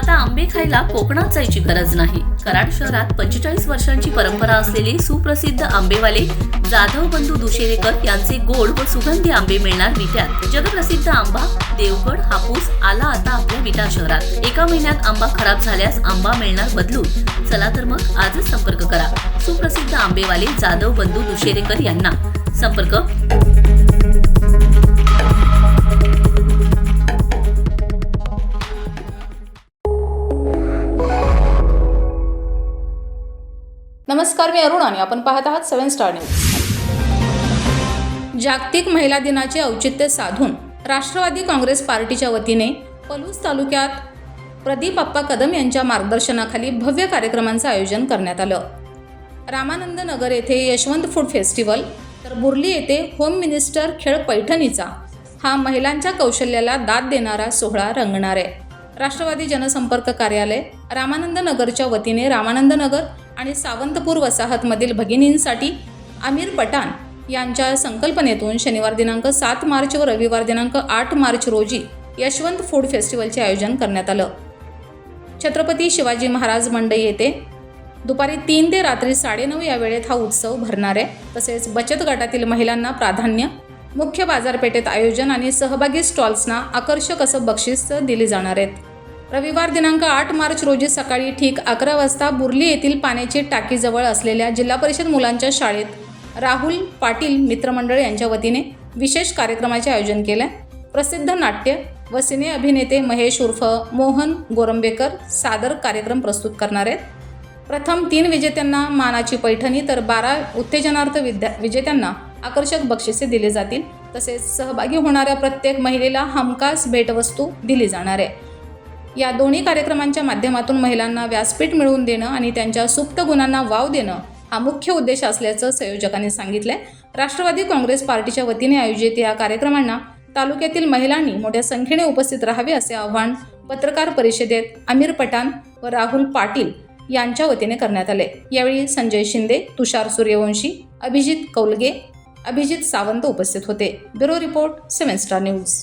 आता आंबे खायला कोकणात जायची गरज नाही। कराड शहरात 45 वर्षांची परंपरा असलेले सुप्रसिद्ध आंबेवाले जाधव बंधू दुशेरेकर यांचे गोड व सुगंधी आंबे मिळणार विट्यात। जगप्रसिद्ध आंबा देवगड हापूस आला आता आपल्या विटा शहरात। एका महिन्यात आंबा खराब झाल्यास आंबा मिळणार बदलून। चला तर मग आजच संपर्क करा सुप्रसिद्ध आंबेवाले जाधव बंधू दुशेरेकर यांना। संपर्क नमस्कार, मी अरुण आणि आपण पाहत आहात 7 स्टार न्यूज। जागतिक महिला दिनाचे औचित्य साधून राष्ट्रवादी काँग्रेस पार्टीच्या वतीने पलूस तालुक्यात प्रदीप आप्पा कदम यांच्या मार्गदर्शनाखाली भव्य कार्यक्रमांचे आयोजन करण्यात आलं। रामानंद नगर येथे यशवंत फूड फेस्टिवल तर बुर्ली येथे होम मिनिस्टर खेळ पैठणीचा हा महिलांच्या कौशल्याला दाद देणारा सोहळा रंगणार आहे। राष्ट्रवादी जनसंपर्क कार्यालय रामानंद नगरच्या वतीने रामानंद नगर आणि सावंतपूर वसाहतमधील भगिनींसाठी आमिर पठाण यांच्या संकल्पनेतून शनिवार दिनांक 7 मार्च व रविवार दिनांक 8 मार्च रोजी यशवंत फूड फेस्टिवलचे आयोजन करण्यात आलं। छत्रपती शिवाजी महाराज मंडई येथे दुपारी 3 ते रात्री 9:30 या वेळेत हा उत्सव भरणार आहे। तसेच बचत गटातील महिलांना प्राधान्य, मुख्य बाजारपेठेत आयोजन आणि सहभागी स्टॉल्सना आकर्षक असं बक्षीस दिले जाणार आहेत। रविवार दिनांक 8 मार्च रोजी सकाळी ठीक 11 वाजता बुर्ली येथील पाण्याची टाकीजवळ असलेल्या जिल्हा परिषद मुलांच्या शाळेत राहुल पाटील मित्रमंडळ यांच्या वतीने विशेष कार्यक्रमाचे आयोजन केले। प्रसिद्ध नाट्य व सिने अभिनेते महेश उर्फ मोहन गोरंबेकर सादर कार्यक्रम प्रस्तुत करणार आहेत। प्रथम 3 विजेत्यांना मानाची पैठणी तर 12 उत्तेजनार्थ विजेत्यांना आकर्षक बक्षिसे दिली जातील। तसेच सहभागी होणाऱ्या प्रत्येक महिलेला हमखास भेटवस्तू दिली जाणार आहे। या दोन्ही कार्यक्रमांच्या माध्यमातून महिलांना व्यासपीठ मिळवून देणं आणि त्यांच्या सुप्त गुणांना वाव देणं हा मुख्य उद्देश असल्याचं संयोजकांनी सांगितलंय। राष्ट्रवादी काँग्रेस पार्टीच्या वतीने आयोजित या कार्यक्रमांना तालुक्यातील महिलांनी मोठ्या संख्येने उपस्थित राहावे असे आवाहन पत्रकार परिषदेत आमिर पठाण व राहुल पाटील यांच्या वतीने करण्यात आले। यावेळी संजय शिंदे, तुषार सूर्यवंशी, अभिजित कौलगे, अभिजित सावंत उपस्थित होते। Bureau report 7 star news.